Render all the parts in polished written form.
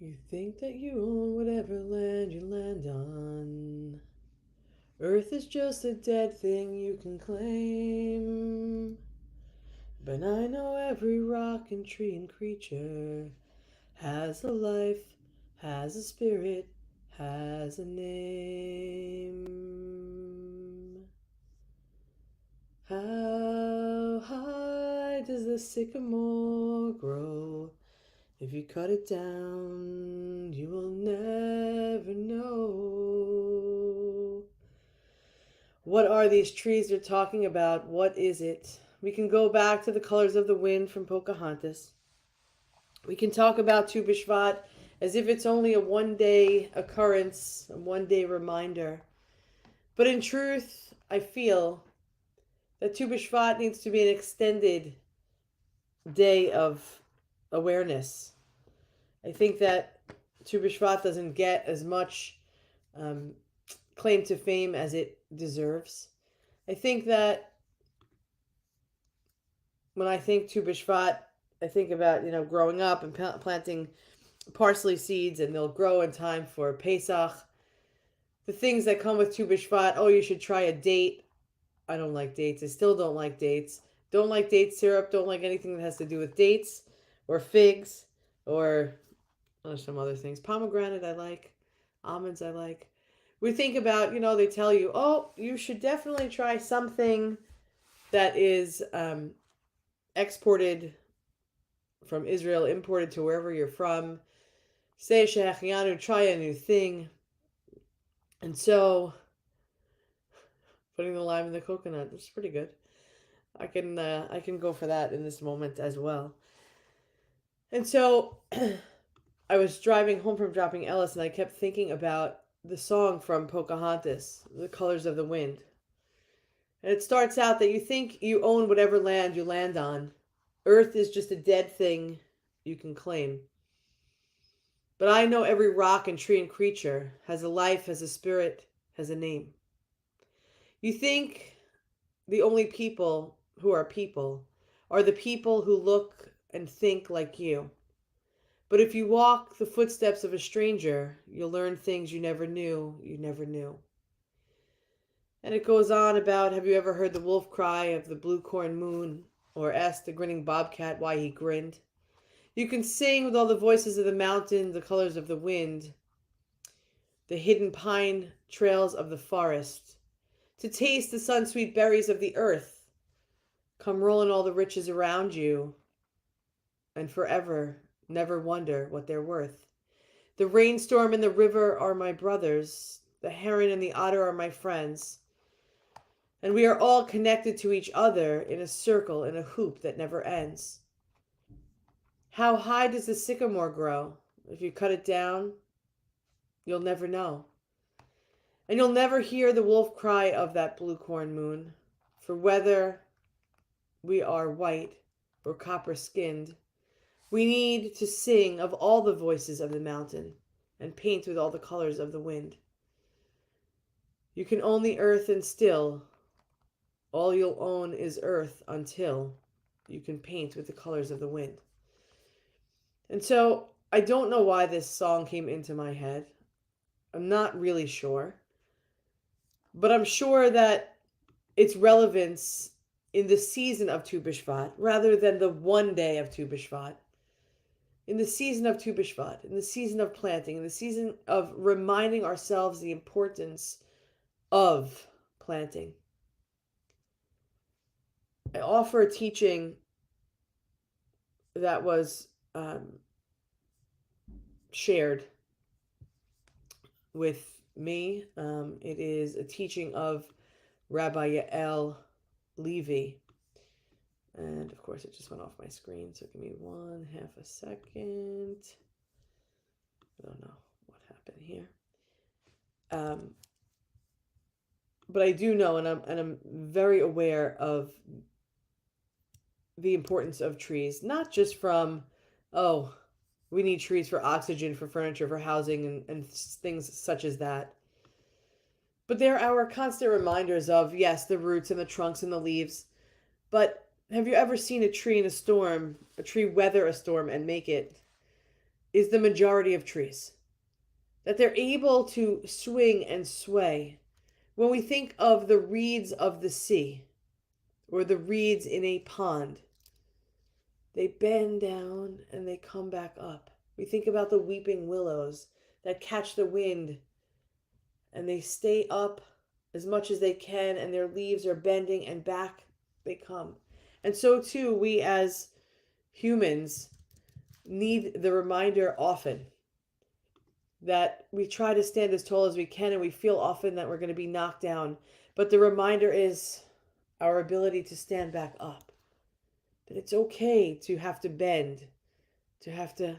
You think that you own whatever land you land on. Earth is just a dead thing you can claim. But I know every rock and tree and creature has a life, has a spirit, has a name. How high does the sycamore grow? If you cut it down, you will never know. What are these trees they're talking about? What is it? We can go back to the colors of the wind from Pocahontas. We can talk about Tu B'Shvat as if it's only a one-day occurrence, a one-day reminder. But in truth, I feel that Tu B'Shvat needs to be an extended day of awareness. I think that Tu B'Shvat doesn't get as much um, claim to fame as it deserves. I think that when I think Tu B'Shvat, I think about growing up and planting parsley seeds, and they'll grow in time for Pesach. The things that come with Tu B'Shvat. Oh, you should try a date. I don't like dates. I still don't like dates. Don't like date syrup. Don't like anything that has to do with dates or figs or some other things. Pomegranate I like. Almonds I like. We think about, they tell you, oh, you should definitely try something that is exported from Israel, imported to wherever you're from. Say Shechianu, try a new thing. And so putting the lime in the coconut, it's pretty good. I can go for that in this moment as well. And so I was driving home from dropping Ellis, and I kept thinking about the song from Pocahontas, The Colors of the Wind. And it starts out that you think you own whatever land you land on. Earth is just a dead thing you can claim. But I know every rock and tree and creature has a life, has a spirit, has a name. You think the only people who are the people who look and think like you. But if you walk the footsteps of a stranger, you'll learn things you never knew. And it goes on about, have you ever heard the wolf cry of the blue corn moon, or asked the grinning bobcat why he grinned? You can sing with all the voices of the mountain, the colors of the wind, the hidden pine trails of the forest, to taste the sun-sweet berries of the earth. Come roll in all the riches around you, and forever never wonder what they're worth. The rainstorm and the river are my brothers, the heron and the otter are my friends, and we are all connected to each other in a circle, in a hoop that never ends. How high does the sycamore grow? If you cut it down, you'll never know. And you'll never hear the wolf cry of that blue corn moon, for whether we are white or copper skinned, we need to sing of all the voices of the mountain and paint with all the colors of the wind. You can own the earth, and still all you'll own is earth until you can paint with the colors of the wind. And so I don't know why this song came into my head. I'm not really sure. But I'm sure that its relevance in the season of Tu B'Shvat, rather than the one day of Tu B'Shvat, in the season of Tu B'Shvat, in the season of planting, in the season of reminding ourselves the importance of planting. I offer a teaching that was shared with me. It is a teaching of Rabbi Yael Levy. And of course, it just went off my screen, so give me 1/2 a second. I don't know what happened here. But I do know, and I'm very aware of the importance of trees, not just from, oh, we need trees for oxygen, for furniture, for housing, and things such as that. But they're our constant reminders of, yes, the roots and the trunks and the leaves. But have you ever seen a tree in a storm, a tree weather a storm and make it is the majority of trees, that they're able to swing and sway. When we think of the reeds of the sea or the reeds in a pond, they bend down and they come back up. We think about the weeping willows that catch the wind and they stay up as much as they can, and their leaves are bending and back they come. And so, too, we as humans need the reminder often that we try to stand as tall as we can, and we feel often that we're going to be knocked down. But the reminder is our ability to stand back up. That it's okay to have to bend, to have to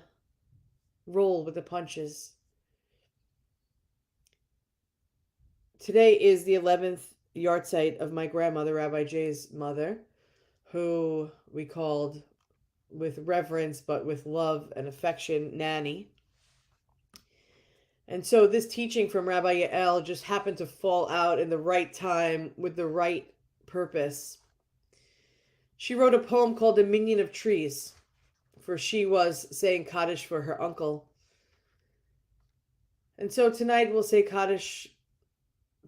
roll with the punches. Today is the 11th yahrzeit of my grandmother, Rabbi Jay's mother, who we called with reverence but with love and affection Nanny. And so this teaching from Rabbi Yael just happened to fall out in the right time with the right purpose. She wrote a poem called The Minyan of Trees, for she was saying Kaddish for her uncle. And so tonight we'll say Kaddish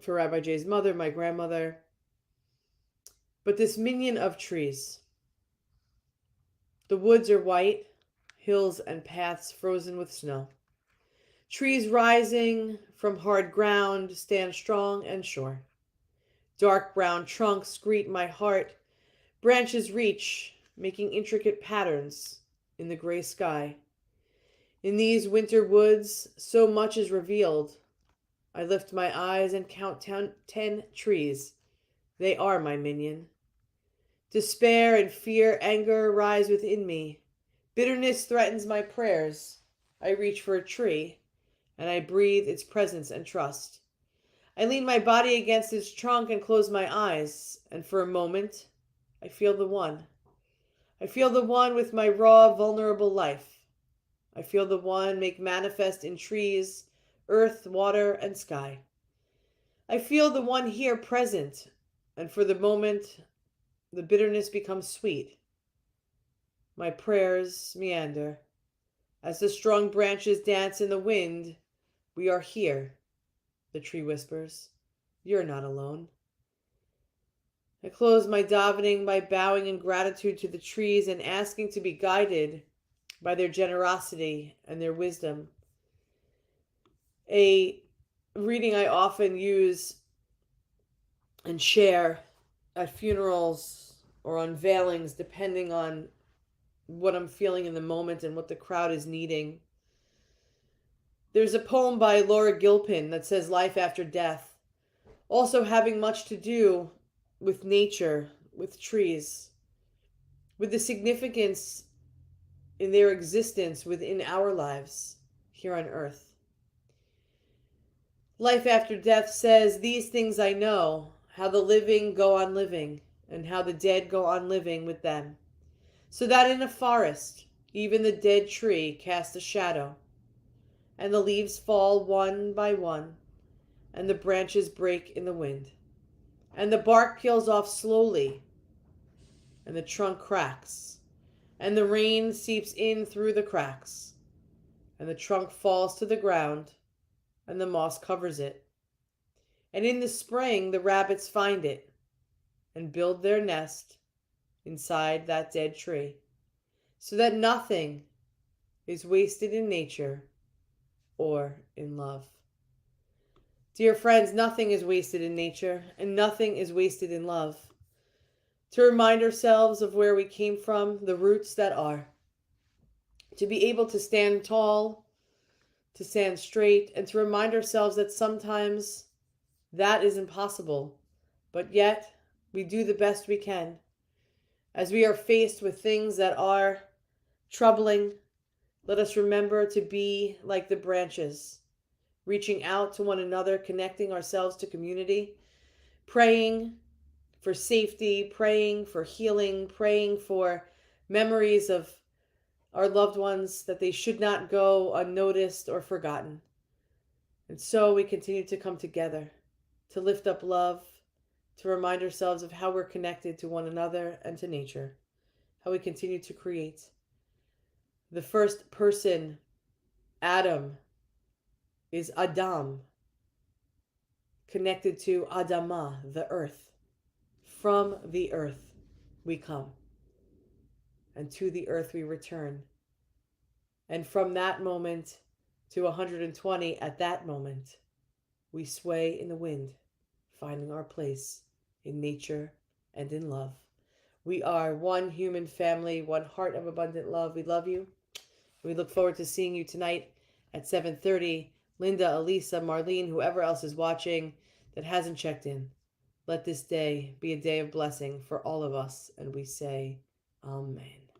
for Rabbi Jay's mother, my grandmother. But this minyan of trees. The woods are white, hills and paths frozen with snow. Trees rising from hard ground stand strong and sure. Dark brown trunks greet my heart. Branches reach, making intricate patterns in the gray sky. In these winter woods, so much is revealed. I lift my eyes and count 10 trees. They are my minyan. Despair and fear, anger rise within me. Bitterness threatens my prayers. I reach for a tree, and I breathe its presence and trust. I lean my body against its trunk and close my eyes, and for a moment, I feel the one. I feel the one with my raw, vulnerable life. I feel the one make manifest in trees, earth, water, and sky. I feel the one here present, and for the moment, the bitterness becomes sweet. My prayers meander. As the strong branches dance in the wind, we are here, the tree whispers. You're not alone. I close my davening by bowing in gratitude to the trees and asking to be guided by their generosity and their wisdom. A reading I often use and share at funerals or unveilings, depending on what I'm feeling in the moment and what the crowd is needing. There's a poem by Laura Gilpin that says life after death, also having much to do with nature, with trees, with the significance in their existence within our lives here on earth. Life after death says, these things I know, how the living go on living, and how the dead go on living with them. So that in a forest, even the dead tree casts a shadow, and the leaves fall one by one, and the branches break in the wind, and the bark peels off slowly, and the trunk cracks, and the rain seeps in through the cracks, and the trunk falls to the ground, and the moss covers it. And in the spring, the rabbits find it and build their nest inside that dead tree, so that nothing is wasted in nature or in love. Dear friends, nothing is wasted in nature, and nothing is wasted in love. To remind ourselves of where we came from, the roots that are. To be able to stand tall, to stand straight, and to remind ourselves that sometimes that is impossible, but yet we do the best we can. As we are faced with things that are troubling, let us remember to be like the branches, reaching out to one another, connecting ourselves to community, praying for safety, praying for healing, praying for memories of our loved ones, that they should not go unnoticed or forgotten. And so we continue to come together to lift up love, to remind ourselves of how we're connected to one another and to nature, how we continue to create. The first person Adam is Adam, connected to Adamah, the earth. From the earth we come, and to the earth we return. And from that moment to 120, at that moment, we sway in the wind, finding our place in nature and in love. We are one human family, one heart of abundant love. We love you. We look forward to seeing you tonight at 7:30. Linda, Elisa, Marlene, whoever else is watching that hasn't checked in. Let this day be a day of blessing for all of us, and we say, Amen.